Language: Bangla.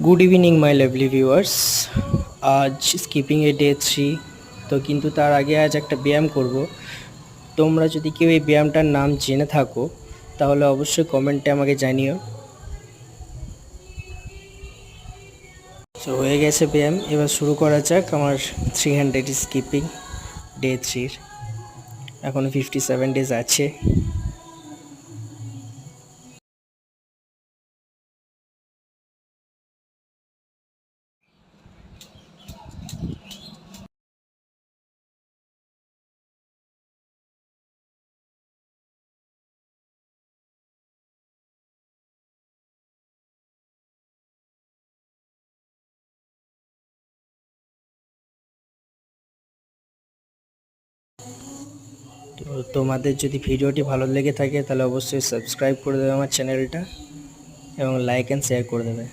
Good evening my lovely viewers. আজ স্কিপিং এ ডে 3। তো কিন্তু তার আগে আজ একটা ব্যায়াম করব। তোমরা যদি কেউ এই ব্যায়ামটার নাম জেনে থাকো তাহলে অবশ্যই কমেন্টে আমাকে জানিও। তো হয়ে গেছে ব্যায়াম, এবার শুরু করা যাক আমার 300 স্কিপিং ডে 3-র। এখনও 57 ডেজ আছে। তো তোমাদের যদি ভিডিওটি ভালো লেগে থাকে তাহলে অবশ্যই সাবস্ক্রাইব করে দেবে আমার চ্যানেলটা এবং লাইক অ্যান্ড শেয়ার করে দেবে।